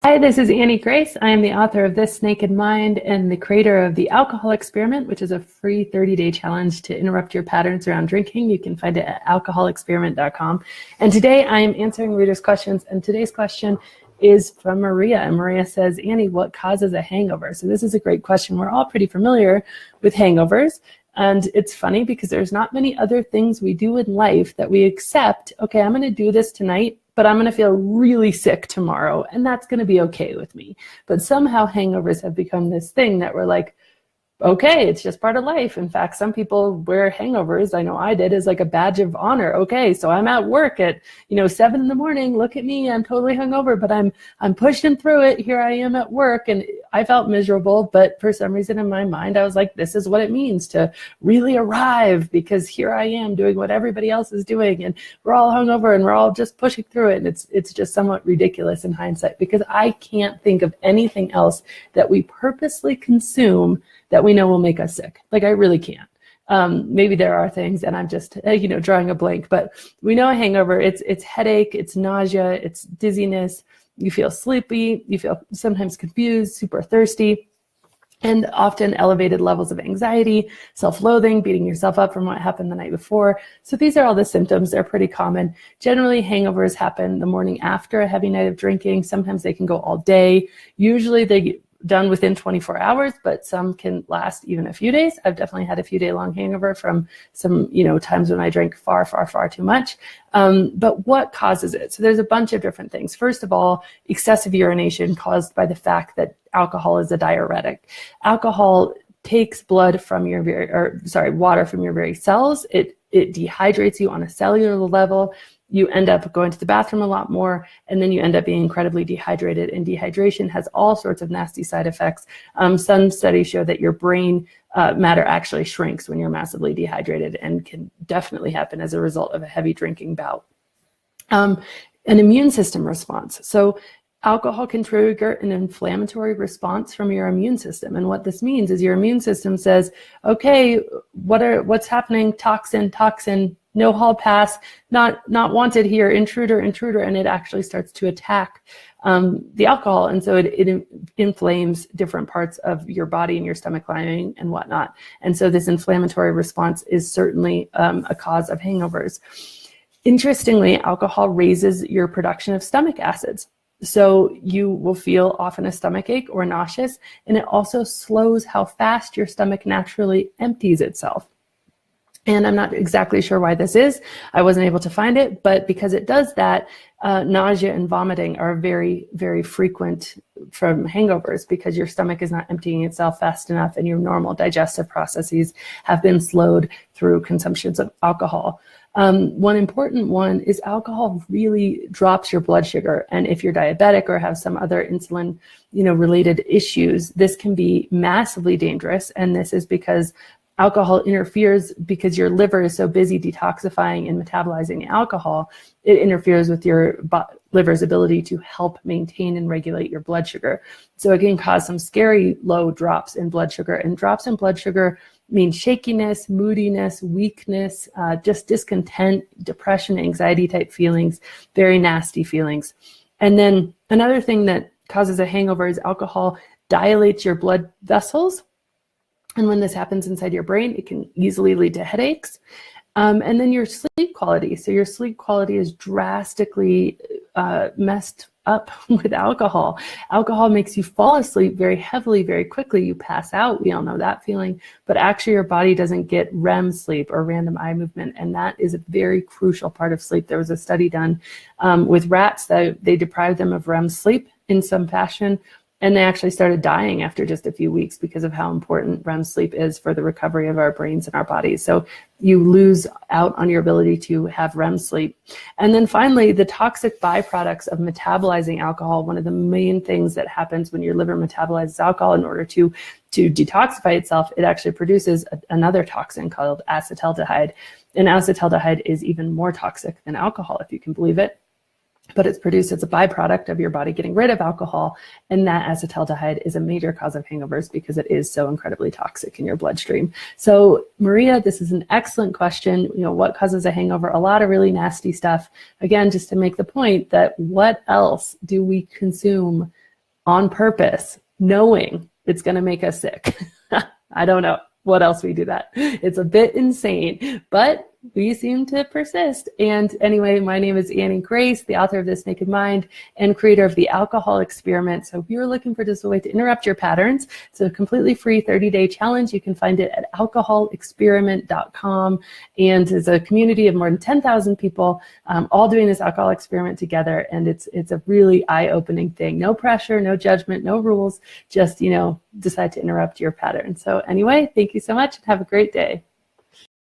Hi, this is Annie Grace. I am the author of This Naked Mind and the creator of the Alcohol Experiment, which is a free 30-day challenge to interrupt your patterns around drinking. You can find it at alcoholexperiment.com. And today I am answering readers' questions, and today's question is from Maria. And Maria says, Annie, what causes a hangover? So this is a great question. We're all pretty familiar with hangovers. And it's funny because there's not many other things we do in life that we accept, okay, I'm going to do this tonight, but I'm going to feel really sick tomorrow, and that's going to be okay with me. But somehow hangovers have become this thing that we're like, okay, it's just part of life. In fact, some people wear hangovers, I know I did, as like a badge of honor. Okay, so I'm at work at 7 in the morning. Look at me, I'm totally hungover, but I'm pushing through it. Here I am at work, and I felt miserable. But for some reason in my mind, I was like, this is what it means to really arrive, because here I am doing what everybody else is doing, and we're all hungover, and we're all just pushing through it. And it's just somewhat ridiculous in hindsight, because I can't think of anything else that we purposely consume that we know will make us sick. Like, I really can't. Maybe there are things, and I'm just, drawing a blank, but we know a hangover, it's headache, it's nausea, it's dizziness, you feel sleepy, you feel sometimes confused, super thirsty, and often elevated levels of anxiety, self-loathing, beating yourself up from what happened the night before. So these are all the symptoms. They're pretty common. Generally, hangovers happen the morning after a heavy night of drinking. Sometimes they can go all day. Usually they get done within 24 hours, but some can last even a few days. I've definitely had a few day long hangover from some, times when I drank far, far, far too much. But what causes it? So there's a bunch of different things. First of all, excessive urination caused by the fact that alcohol is a diuretic. Alcohol takes blood from your water from your very cells. It dehydrates you on a cellular level. You end up going to the bathroom a lot more, and then you end up being incredibly dehydrated. And dehydration has all sorts of nasty side effects. Some studies show that your brain matter actually shrinks when you're massively dehydrated, and can definitely happen as a result of a heavy drinking bout. An immune system response. So alcohol can trigger an inflammatory response from your immune system. And what this means is your immune system says, okay, what's happening? Toxin, no hall pass, not wanted here, intruder, and it actually starts to attack the alcohol. And so it inflames different parts of your body and your stomach lining and whatnot. And so this inflammatory response is certainly a cause of hangovers. Interestingly, alcohol raises your production of stomach acids. So you will feel often a stomach ache or nauseous, and it also slows how fast your stomach naturally empties itself. And I'm not exactly sure why this is. I wasn't able to find it, but because it does that, nausea and vomiting are very, very frequent from hangovers, because your stomach is not emptying itself fast enough, and your normal digestive processes have been slowed through consumptions of alcohol. One important one is alcohol really drops your blood sugar. And if you're diabetic or have some other insulin, related issues, this can be massively dangerous. And this is because alcohol interferes, because your liver is so busy detoxifying and metabolizing alcohol, it interferes with your liver's ability to help maintain and regulate your blood sugar. So it can cause some scary low drops in blood sugar, and drops in blood sugar mean shakiness, moodiness, weakness, just discontent, depression, anxiety type feelings, very nasty feelings. And then another thing that causes a hangover is alcohol dilates your blood vessels. And when this happens inside your brain, it can easily lead to headaches. And then your sleep quality. So your sleep quality is drastically messed up with alcohol. Alcohol makes you fall asleep very heavily, very quickly. You pass out. We all know that feeling. But actually, your body doesn't get REM sleep, or random eye movement. And that is a very crucial part of sleep. There was a study done with rats that they deprived them of REM sleep in some fashion, and they actually started dying after just a few weeks because of how important REM sleep is for the recovery of our brains and our bodies. So you lose out on your ability to have REM sleep. And then finally, the toxic byproducts of metabolizing alcohol. One of the main things that happens when your liver metabolizes alcohol in order to detoxify itself, it actually produces another toxin called acetaldehyde. And acetaldehyde is even more toxic than alcohol, if you can believe it. But it's produced as a byproduct of your body getting rid of alcohol. And that acetaldehyde is a major cause of hangovers because it is so incredibly toxic in your bloodstream. So Maria, this is an excellent question. What causes a hangover? A lot of really nasty stuff. Again, just to make the point that what else do we consume on purpose, knowing it's going to make us sick. I don't know what else we do that. It's a bit insane, but we seem to persist. And anyway, my name is Annie Grace, the author of This Naked Mind and creator of the Alcohol Experiment. So if you're looking for just a way to interrupt your patterns, it's a completely free 30-day challenge. You can find it at alcoholexperiment.com. And it's a community of more than 10,000 people all doing this alcohol experiment together. And it's a really eye-opening thing. No pressure, no judgment, no rules, just, decide to interrupt your pattern. So anyway, thank you so much and have a great day.